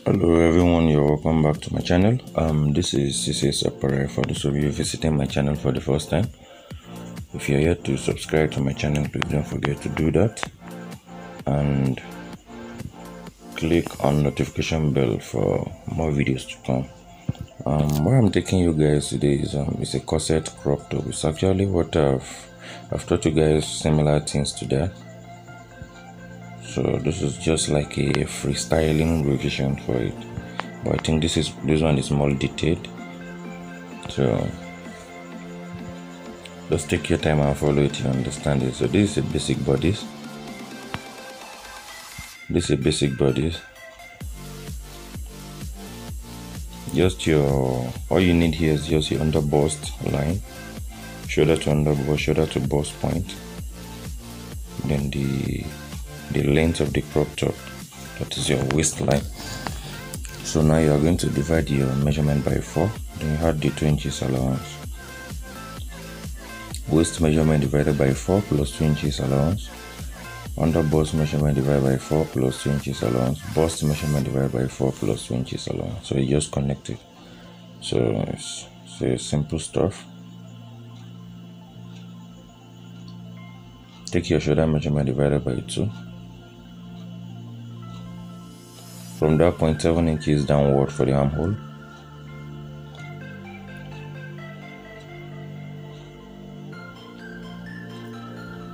Hello everyone, you're welcome back to my channel. This is Apare for those of you visiting my channel for the first time. If you're yet to subscribe to my channel, please don't forget to do that and click on notification bell for more videos to come. Where I'm taking you guys today is a corset crop top. It's actually what I've taught you guys similar things to that. So this is just like a freestyling revision for it, but I think this one is more detailed. So just take your time and follow it to understand it. So this is a basic bodies. Just all you need here is just your under bust line, shoulder to under bust, shoulder to bust point, then the length of the crop top, that is your waistline. So now you are going to divide your measurement by 4, then you add the 2 inches allowance. Waist measurement divided by 4 plus 2 inches allowance. Under bust measurement divided by 4 plus 2 inches allowance. Bust measurement divided by 4 plus 2 inches allowance. So you just connect it. So it's simple stuff. Take your shoulder measurement divided by 2. From that point, 7 inches downward for the armhole.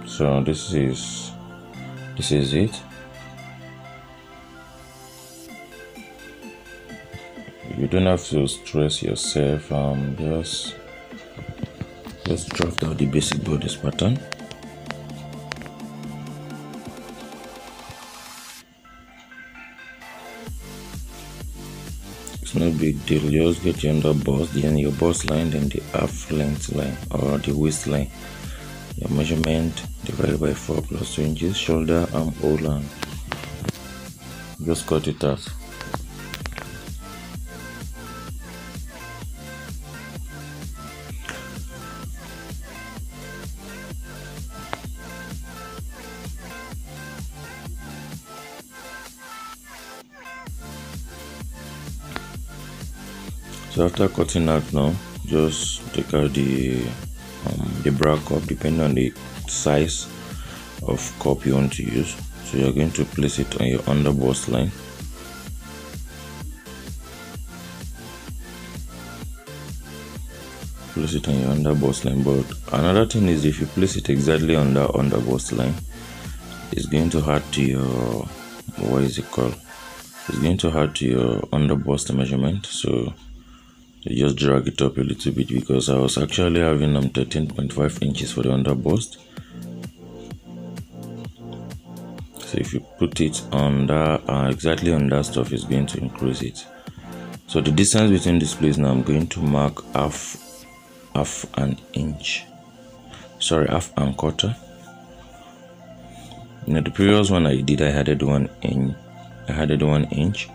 So this is it. You don't have to stress yourself. Just draft out the basic bodice pattern. It's no big deal. Just get your under bust, then your bust line, then the half length line or the waistline. Your measurement divided by 4 plus 2 inches, shoulder, armhole, and just cut it out. So after cutting out now, just take out the bra cup depending on the size of cup you want to use. So you're going to place it on your under bust line. Place it on your under bust line. But another thing is, if you place it exactly on the under bust line, it's going to add to your, what is it called? It's going to add to your under bust measurement. So you just drag it up a little bit, because I was actually having 13.5 inches for the under bust. So if you put it on that exactly on that stuff, is going to increase it. So the distance between this place now, I'm going to mark half an inch. Sorry, half and quarter. Now the previous one I did, I added 1 inch.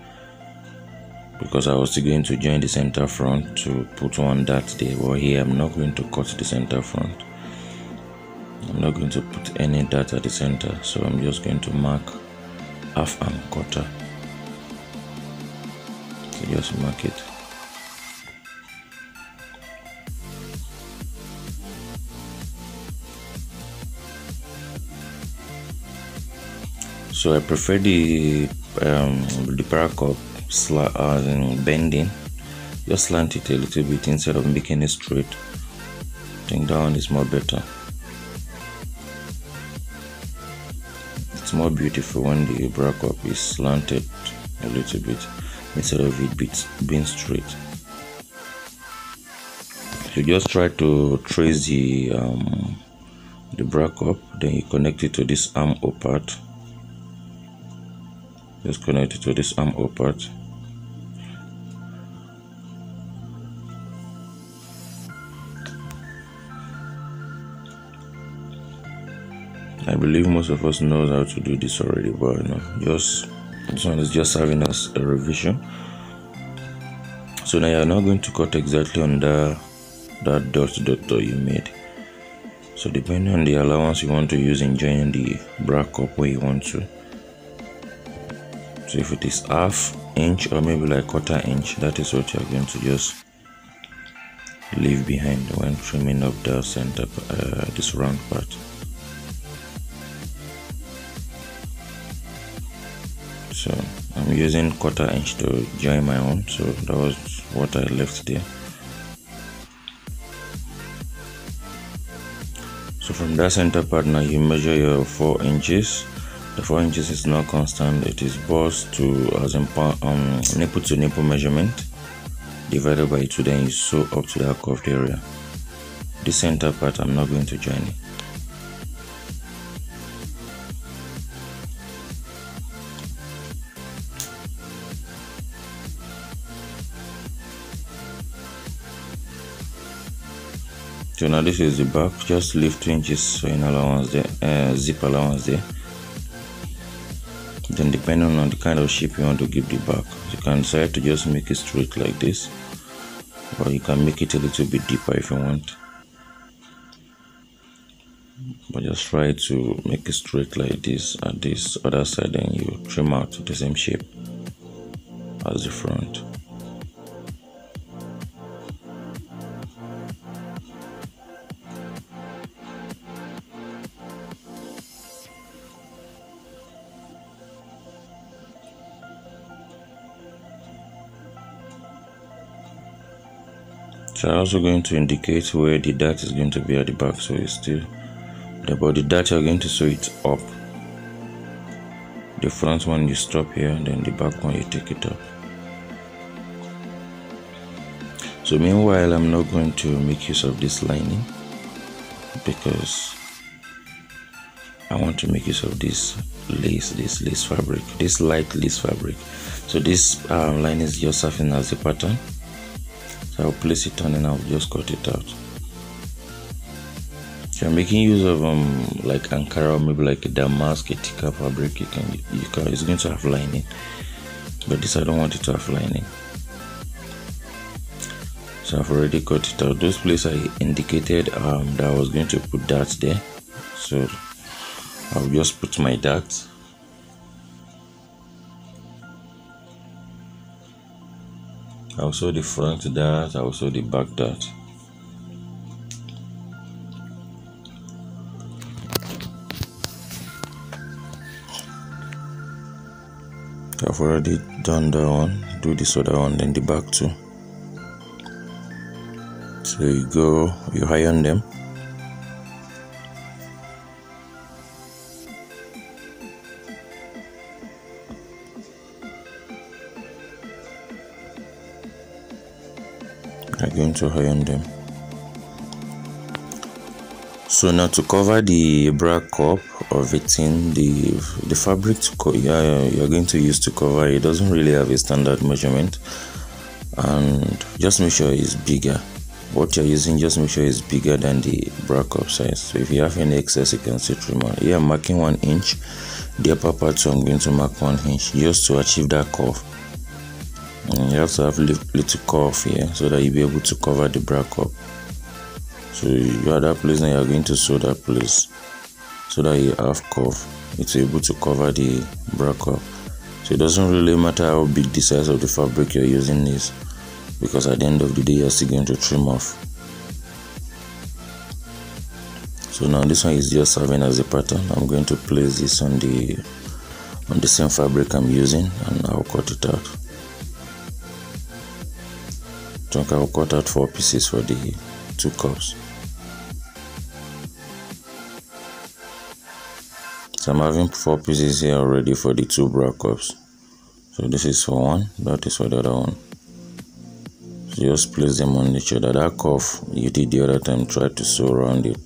Because I was still going to join the center front to put one dart there, but here I'm not going to cut the center front. I'm not going to put any dart at the center, so I'm just going to mark half and quarter. So just mark it. So I prefer the bra cup bending. Just slant it a little bit instead of making it straight. I think that one is more better. It's more beautiful when the bra cup is slanted a little bit instead of it being straight. You just try to trace the bra cup, then you connect it to this armhole part. Just connect it to this armhole part. I believe most of us knows how to do this already, but this one is just serving us a revision. So now you're not going to cut exactly under that dot you made. So depending on the allowance you want to use in joining the bra cup where you want to. So if it is half, inch or maybe like quarter inch. That is what you're going to just leave behind when trimming up the center, this round part. So I'm using quarter inch to join my own, so that was what I left there. So from that center part, now you measure your 4 inches. The 4 inches is not constant, it is bust to as in nipple to nipple measurement divided by 2, then you sew up to that curved area. This center part I'm not going to join it. So now this is the back. Just leave 2 inches for an allowance there, zip allowance there. Then depending on the kind of shape you want to give the back, you can decide to just make it straight like this, or you can make it a little bit deeper if you want, but just try to make it straight like this at this other side, then you trim out the same shape as the front. So I'm also going to indicate where the dart is going to be at the back, so it's still there, but the dart you're going to sew it up. The front one you stop here, then the back one you take it up. So meanwhile, I'm not going to make use of this lining because I want to make use of this lace fabric, this light lace fabric. So this line is just serving as a pattern. So I'll place it on and I'll just cut it out. If you're making use of like Ankara or maybe like a damask, a thicker fabric, you can it's going to have lining, but this I don't want it to have lining. So I've already cut it out. Those places I indicated that I was going to put darts there, so I'll just put my darts. Also the front dart, also the back dart. I've already done that one. Do this other one, then the back too. So you iron them. I'm going to iron them. So now to cover the bra cup or vetting, the fabric you're going to use to cover it doesn't really have a standard measurement, and just make sure it's bigger. What you're using, just make sure it's bigger than the bra cup size. So if you have any excess, you can still trim on. Here I'm marking 1 inch. The upper part, so I'm going to mark 1 inch just to achieve that curve. And you have to have a little curve here so that you'll be able to cover the bra cup. So you are that place, now you're going to sew that place so that you have curve. It's able to cover the bra cup. So it doesn't really matter how big the size of the fabric you're using is, because at the end of the day you're still going to trim off. So now this one is just serving as a pattern. I'm going to place this on the same fabric I'm using, and I'll cut it out. So I'll cut out 4 pieces for the 2 cups. So I'm having 4 pieces here already for the 2 bra cups. So this is for one, that is for the other one. So just place them on each other. That curve you did the other time, try to sew around it.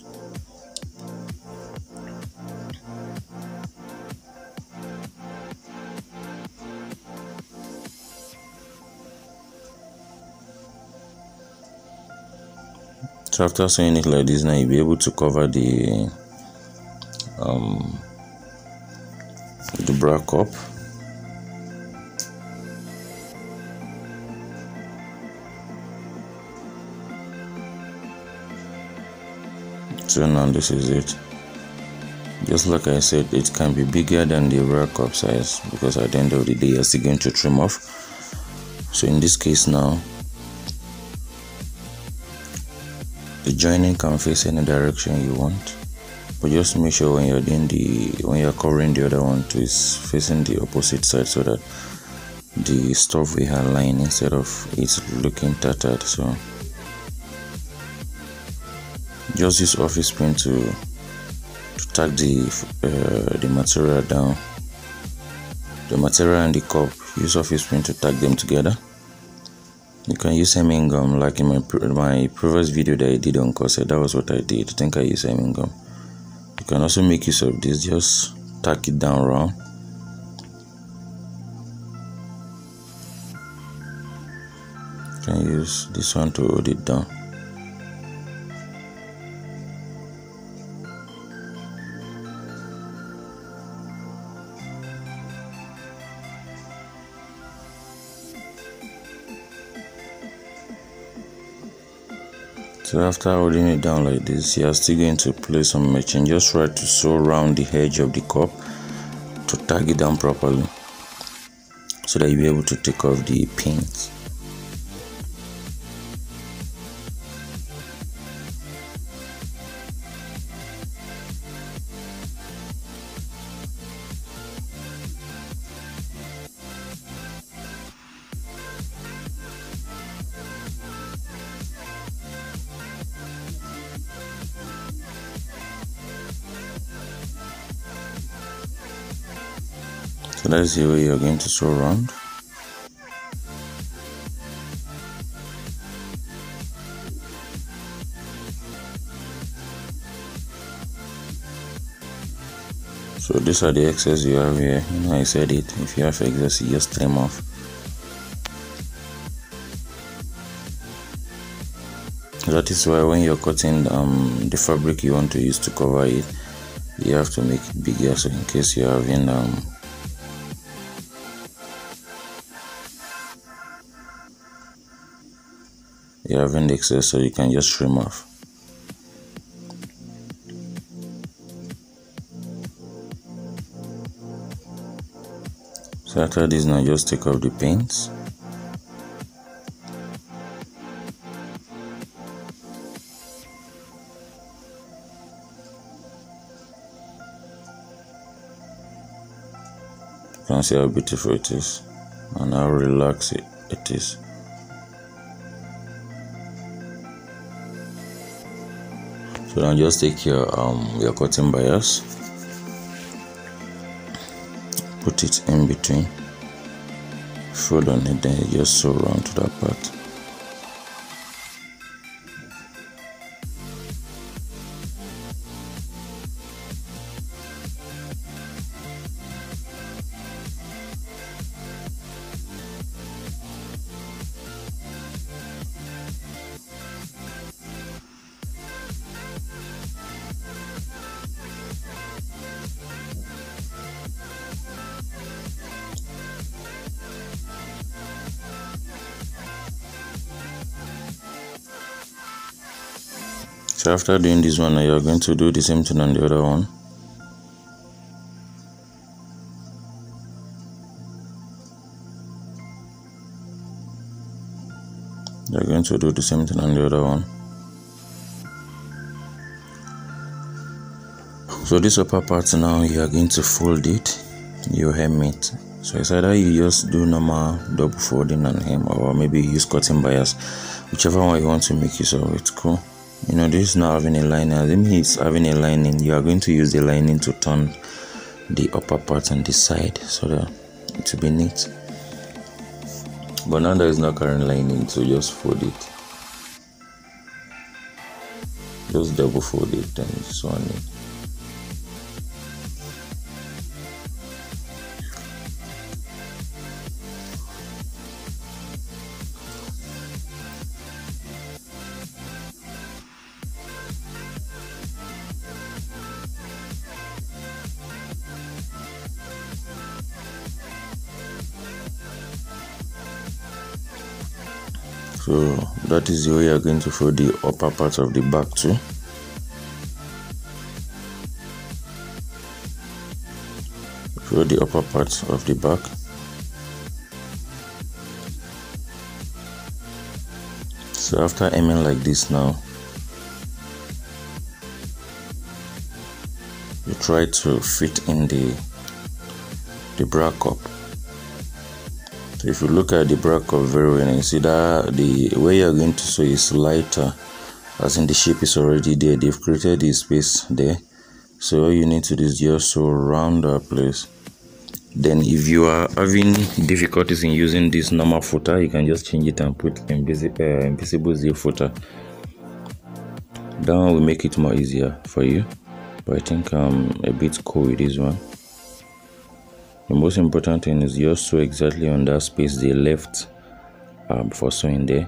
So after sewing it like this, now you'll be able to cover the bra cup. So now this is it. Just like I said, it can be bigger than the real cup size, because at the end of the day you're still going to trim off. So in this case now, the joining can face any direction you want, but just make sure when you're covering the other one too, is facing the opposite side, so that the stuff will align instead of it looking tattered. So just use office pin to tag the material down. The material and the cup, use office pin to tag them together. You can use hemming gum, like in my previous video that I did on CORSET. That was what I did. I think I use hemming gum. You can also make use of this, just tack it down round. You can use this one to hold it down. So after holding it down like this, you are still going to place some matching. Just try to sew around the edge of the cup to tag it down properly, so that you'll be able to take off the pins. So that's the way you're going to sew around. So these are the excess you have here. You know, I said it, if you have excess, you just trim off. That is why when you're cutting the fabric you want to use to cover it, you have to make it bigger, so in case you're having excess, so you can just trim off. So after this, now just take off the pins. You can see how beautiful it is and how relaxed it is. So now just take your cotton bias, put it in between, fold on it, then you just sew around to that part. So after doing this one, you are going to do the same thing on the other one. You are going to do the same thing on the other one. So this upper part now, you are going to fold it, you hem it. So it's either you just do normal double folding and hem, or maybe you use cotton bias, whichever one you want to make use of. It's cool. You know, this is not having a lining. Let me it's having a lining. You are going to use the lining to turn the upper part on this side, so that it will be neat. But now there is no current lining, so just fold it. Just double fold it and sew on it. So that is the way you are going to fold the upper part of the back too. the upper part of the back. So after hemming like this now, you try to fit in the bra cup. So if you look at the bra cup very well, you see that the way you're going to sew is lighter, as in the shape is already there. They've created the space there. So all you need to do is just sew around that place. Then if you are having difficulties in using this normal footer, you can just change it and put invisible zip footer. That one will make it more easier for you, but I think I'm a bit cool with this one. The most important thing is just sew exactly on that space they left for sewing there,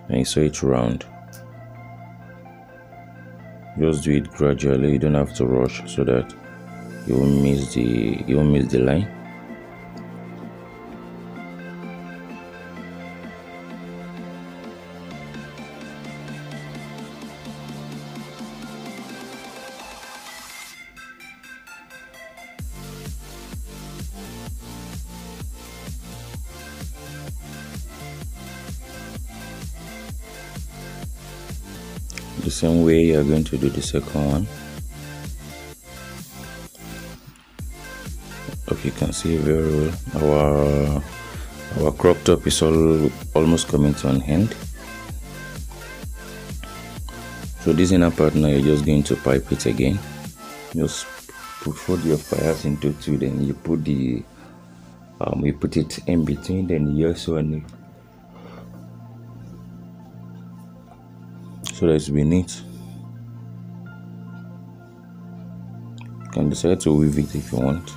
and you sew it round. Just do it gradually. You don't have to rush so that you won't miss the line. The same way you are going to do the second one. Hope you can see very well. Our crop top is almost coming to an end. So this inner part now, you're just going to pipe it again. Just fold your fibers into two, then you put you put it in between, then you sew on it, so that it's be neat. You can decide to weave it if you want.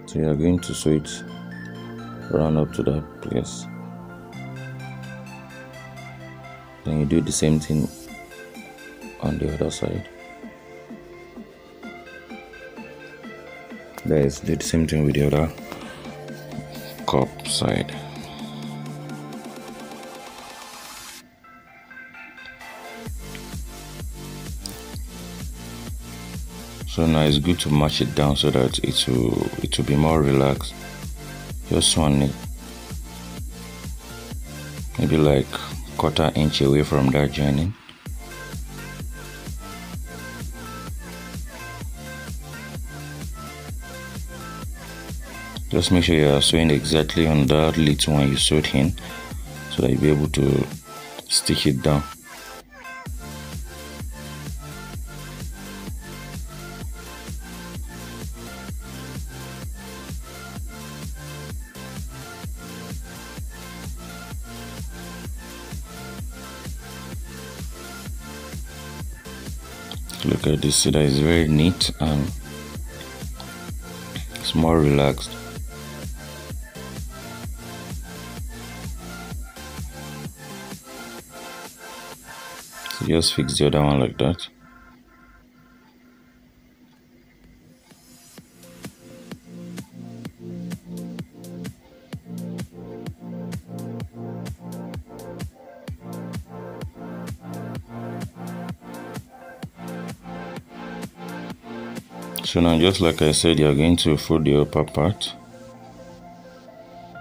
So you are going to sew it round up to that place. Then you do the same thing on the other side. Guys, do the same thing with the other cup side. So now it's good to mash it down so that it will be more relaxed. Just one it, maybe like 1/4 inch away from that joining. Just make sure you are sewing exactly on that little one you sewed in, so that you'll be able to stick it down. Look at this, so that is very neat and it's more relaxed. So just fix the other one like that. So now, just like I said, you're going to fold the upper part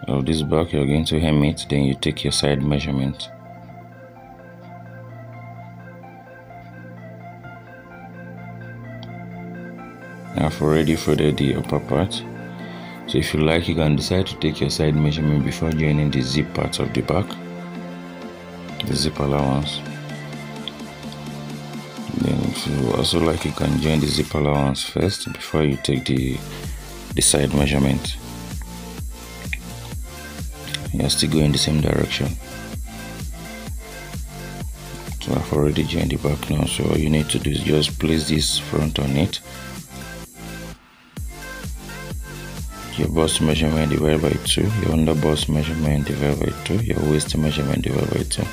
of this back, you're going to hem it, then you take your side measurement. I've already folded the upper part, so if you like, you can decide to take your side measurement before joining the zip part of the back, the zip allowance. Then if you also like, you can join the zip allowance first before you take the side measurement. You are still going the same direction. So I've already joined the back now, so all you need to do is just place this front on it. Your bust measurement divided by 2, your under bust measurement divided by 2, your waist measurement divided by 2.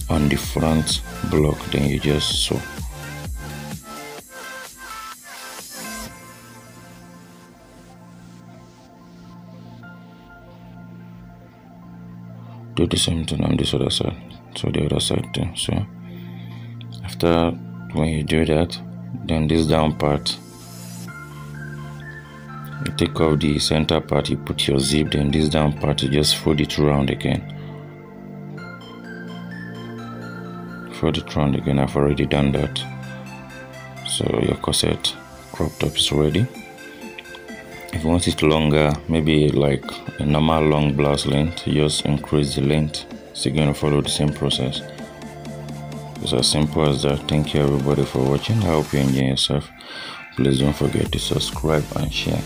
On the front block, then you just sew. Do the same thing on this other side, so the other side too. So After when you do that, then this down part, you take off the center part, you put your zip, then this down part, you just fold it round again. Fold it round again. I've already done that. So your corset crop top is ready. If you want it longer, maybe like a normal long blouse length, you just increase the length. So you're going to follow the same process. It's as simple as that. Thank you everybody for watching. I hope you enjoy yourself. Please don't forget to subscribe and share.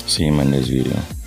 See you in my next video.